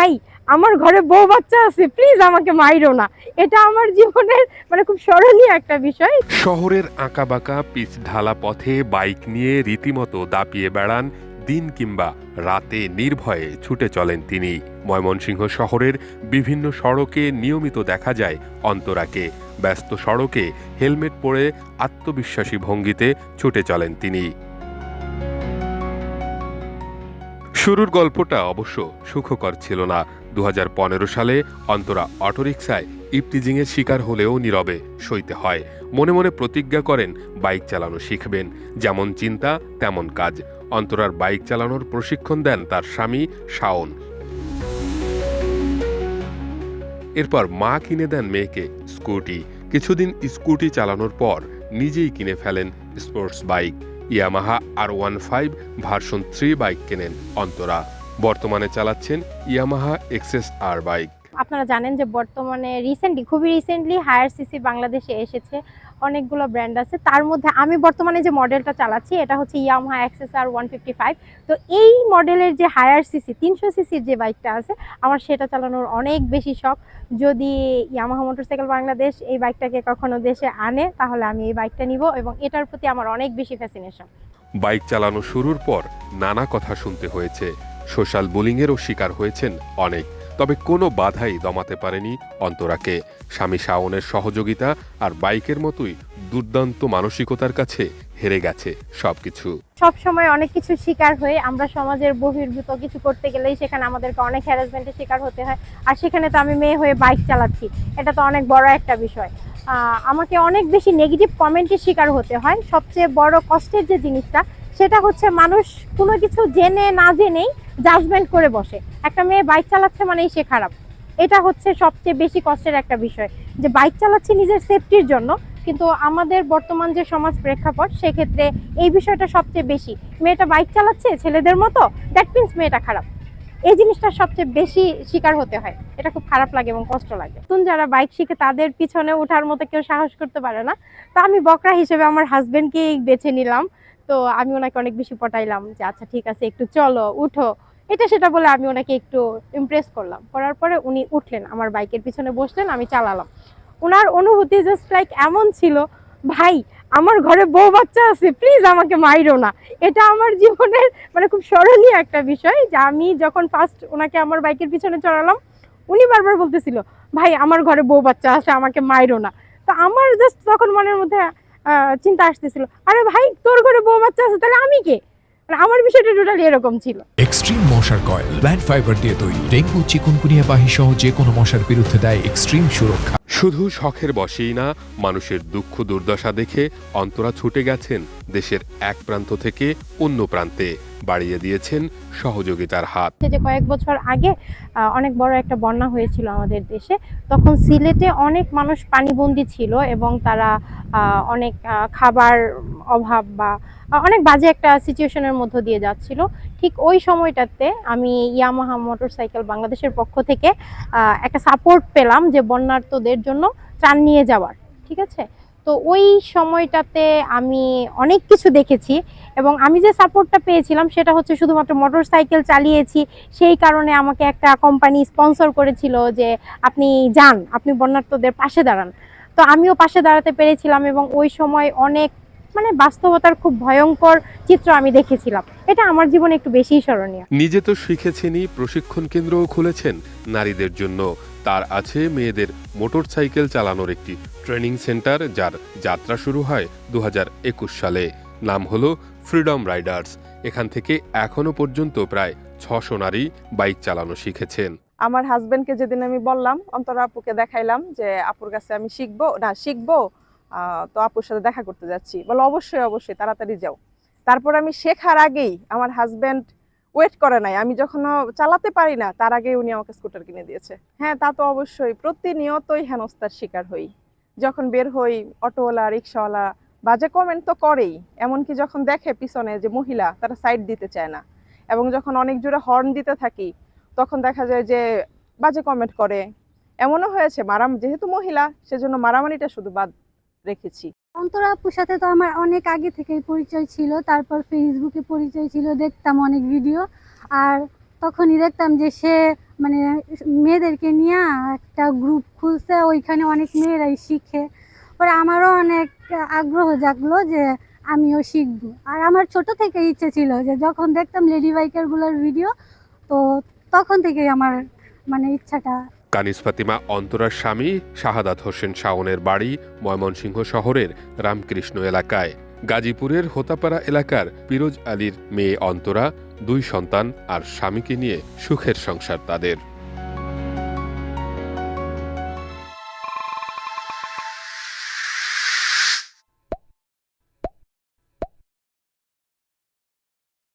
ভাই আমার ঘরে বউ বাচ্চা আছে, প্লিজ আমাকে মাইরো না। এটা আমার জীবনের খুব স্মরণীয় একটা বিষয়। শহরের আঁকাবাঁকা পিচ ঢালা পথে বাইক নিয়ে রীতিমতো দাপিয়ে বেড়ান, দিন কিংবা রাতে নির্ভয়ে ছুটে চলেন তিনি। ময়মনসিংহ শহরের বিভিন্ন সড়কে নিয়মিত দেখা যায় অন্তরাকে। ব্যস্ত সড়কে হেলমেট পরে আত্মবিশ্বাসী ভঙ্গিতে ছুটে চলেন তিনি। শুরুর গল্পটা অবশ্য সুখকর ছিল না। 2015 সালে অন্তরা অটোরিকশায় ইপটিজিংয়ের শিকার হলেও নীরবে সইতে হয়। মনে মনে প্রতিজ্ঞা করেন বাইক চালানো শিখবেন, যেমন চিন্তা তেমন কাজ। অন্তরার বাইক চালানোর প্রশিক্ষণ দেন তার স্বামী শাওন। এরপর মা কিনে দেন মেয়েকে স্কুটি। কিছুদিন স্কুটি চালানোর পর নিজেই কিনে ফেলেন sports bike. Yamaha R15 version 3 bike কেনেন অন্তরা। বর্তমানে চালাচ্ছেন ইয়ামাহা XSR বাইক। আপনারা জানেন যে বর্তমানে খুবই রিসেন্টলি হায়ার সিসি বাংলাদেশে এসেছে। অনেকগুলো ব্র্যান্ড আছে, তার মধ্যে আমি বর্তমানে যে মডেলটা চালাচ্ছি এটা হচ্ছে ইয়ামাহা XSR 155। তো এই মডেলের যে হায়ার সিসি 300 সিসির যে বাইকটা আছে, আমার সেটা চালানোর অনেক বেশি শখ। যদি ইয়ামাহা মোটরসাইকেল বাংলাদেশ এই বাইকটাকে কখনো দেশে আনে তাহলে আমি এই বাইকটা নিব, এবং এটার প্রতি আমার অনেক বেশি ফ্যাসিনেশন। বাইক চালানো শুরুর পর নানা কথা শুনতে হয়েছে, সোশ্যাল বুলিংয়েরও শিকার হয়েছেন অনেক। তবে কোনো বাধাই দমাতে পারেনি অন্তরাকে। স্বামী শাওনের সহযোগিতা আর বাইকের মতোই দুর্দান্ত মানসিকতার কাছে হেরে গেছে সবকিছু। সব সময় অনেক কিছু শিকার হয়ে আমরা সমাজের বহির্ভূত কিছু করতে গেলেই সেখানে আমাদেরকে অনেক হ্যারাসমেন্টের শিকার হতে হয়। আর সেখানে তো আমি মেয়ে হয়ে বাইক চালাচ্ছি, এটা তো অনেক বড় একটা বিষয়। আমাকে অনেক বেশি নেগেটিভ কমেন্টের শিকার হতে হয়। সবচেয়ে বড় কষ্টের যে জিনিসটা সেটা হচ্ছে মানুষ কোনো কিছু জেনে না জেনেই জাজমেন্ট করে বসে। একটা মেয়ে বাইক চালাচ্ছে মানেই সে খারাপ। এটা হচ্ছে সবচেয়ে বেশি কষ্টের একটা বিষয়, যে বাইক চালাচ্ছি নিজের সেফটির জন্য, কিন্তু আমাদের বর্তমান যে সমাজ প্রেক্ষাপট সেক্ষেত্রে এই বিষয়টা সবচেয়ে বেশি। মেয়েটা বাইক চালাচ্ছে ছেলেদের মতো, দ্যাট মিনস মেয়েটা খারাপ। এই জিনিসটা সবচেয়ে বেশি শিকার হতে হয়। এটা খুব খারাপ লাগে এবং কষ্ট লাগে। নতুন যারা বাইক শিখে তাদের পিছনে ওঠার মতো কেউ সাহস করতে পারে না। তো আমি বকরা হিসেবে আমার হাজবেন্ডকেই বেছে নিলাম। তো আমি ওনাকে অনেক বেশি পটাইলাম যে আচ্ছা ঠিক আছে, একটু চলো উঠো, এটা সেটা বলে আমি ওনাকে একটু ইমপ্রেস করলাম। করার পরে উনি উঠলেন, আমার বাইকের পিছনে বসলেন, আমি চালালাম। ওনার অনুভূতি জাস্ট লাইক এমন ছিল, ভাই আমার ঘরে বউ বাচ্চা আছে, প্লিজ আমাকে মাইরো না। এটা আমার জীবনের খুব স্মরণীয় একটা বিষয়, যে আমি যখন ফার্স্ট ওনাকে আমার বাইকের পিছনে চড়ালাম, উনি বারবার বলতেছিল ভাই আমার ঘরে বউ বাচ্চা আছে, আমাকে মাইরো না। তো আমার জাস্ট তখন মনের মধ্যে চিন্তা আসতেছিল, আরে ভাই তোর ঘরে বউ বাচ্চা আছে তাহলে আমি কে। আমার বিষয়টা টোটালি এরকম ছিল। এক্সট্রিম মশার কয়েল প্ল্যান্ট ফাইবার দিয়ে তৈরি, ডেঙ্গু চিকুনগুনিয়া বাহি সহ যে কোনো মশার বিরুদ্ধে দেয় এক্সট্রিম সুরক্ষা। শুধু শখের বশেই না, মানুষের দুঃখ দুর্দশা দেখে অন্তরা ছুটে গেছেন দেশের এক প্রান্ত থেকে অন্য প্রান্তে, বাড়িয়ে দিয়েছেন সহযোগিতার হাত। যে কয়েক বছর আগে অনেক বড় একটা বন্যা হয়েছিল আমাদের দেশে, তখন সিলেটে অনেক মানুষ পানিবন্দী ছিল এবং তারা অনেক খাবার অভাব বা অনেক বাজে একটা সিচুয়েশনের মধ্য দিয়ে যাচ্ছিল। ঠিক ওই সময়টাতে আমি ইয়ামাহা মোটরসাইকেল বাংলাদেশের পক্ষ থেকে একটা সাপোর্ট পেলাম, যে বন্যার্তদের জন্য ত্রাণ নিয়ে যাওয়ার। ঠিক আছে, তো ওই সময়টাতে আমি অনেক কিছু দেখেছি, এবং আমি যে সাপোর্টটা পেয়েছিলাম সেটা হচ্ছে শুধুমাত্র মোটরসাইকেল চালিয়েছি সেই কারণে আমাকে একটা কোম্পানি স্পন্সর করেছিল যে আপনি যান, আপনি বন্যার্তদের পাশে দাঁড়ান। তো আমিও পাশে দাঁড়াতে পেরেছিলাম, এবং ওই সময় অনেক বাস্তবতার খুব ভয়ঙ্কর চিত্র আমি দেখেছিলাম। এটা আমার জীবনে একটু বেশি স্মরণীয়। নিজে তো শিখেছেনই, প্রশিক্ষণ কেন্দ্রও খুলেছেন নারীদের জন্য। তার আছে মেয়েদের মোটরসাইকেল চালানোর একটি ট্রেনিং সেন্টার, যার যাত্রা শুরু হয় 2021 সালে। নাম হলো ফ্রিডম রাইডার্স। এখান থেকে এখনো পর্যন্ত প্রায় 600 নারী বাইক চালানো শিখেছেন। আমার হাজবেন্ডকে যেদিন আমি বললাম, অন্তরা আপুকে দেখাইলাম যে আপুর কাছে আমি শিখবো, তো আপুর সাথে দেখা করতে যাচ্ছি, বলো অবশ্যই অবশ্যই তাড়াতাড়ি যাও। তারপর আমি শেখার আগেই আমার হাজবেন্ড ওয়েট করে নাই, আমি যখন চালাতে পারি না তার আগেই উনি আমাকে স্কুটার কিনে দিয়েছে। হ্যাঁ, তা তো অবশ্যই প্রতিনিয়তই হেনস্থার শিকার হই। যখন বের হই অটোওয়ালা রিক্সাওয়ালা বাজে কমেন্ট তো করেই, এমনকি যখন দেখে পিছনে যে মহিলা তারা সাইড দিতে চায় না, এবং যখন অনেক জোরে হর্ন দিতে থাকি তখন দেখা যায় যে বাজে কমেন্ট করে। এমনও হয়েছে যেহেতু মহিলা সেজন্য মারামারিটা শুধু বাদ রেখেছি। অন্তরা আপুর সাথে তো আমার অনেক আগে থেকেই পরিচয় ছিল, তারপর ফেসবুকে পরিচয় ছিল, দেখতাম অনেক ভিডিও। আর তখনই দেখতাম যে সে মানে মেয়েদেরকে নিয়ে একটা গ্রুপ খুলছে, ওইখানে অনেক মেয়েরাই শিখে। পরে আমারও অনেক আগ্রহ জাগলো যে আমিও শিখবো। আর আমার ছোট থেকে ইচ্ছে ছিল যে যখন দেখতাম লেডি বাইকারগুলোর ভিডিও, তো তখন থেকেই আমার মানে ইচ্ছাটা। কানিজ ফাতিমা অন্তরার স্বামী শাহাদাত হোসেন শাওনের বাড়ি ময়মনসিংহ শহরের রামকৃষ্ণ এলাকায়। গাজীপুরের হোতাপাড়া এলাকার পিরোজ আলীর মেয়ে অন্তরা, 2 সন্তান আর স্বামীকে নিয়ে সুখের সংসার তাদের।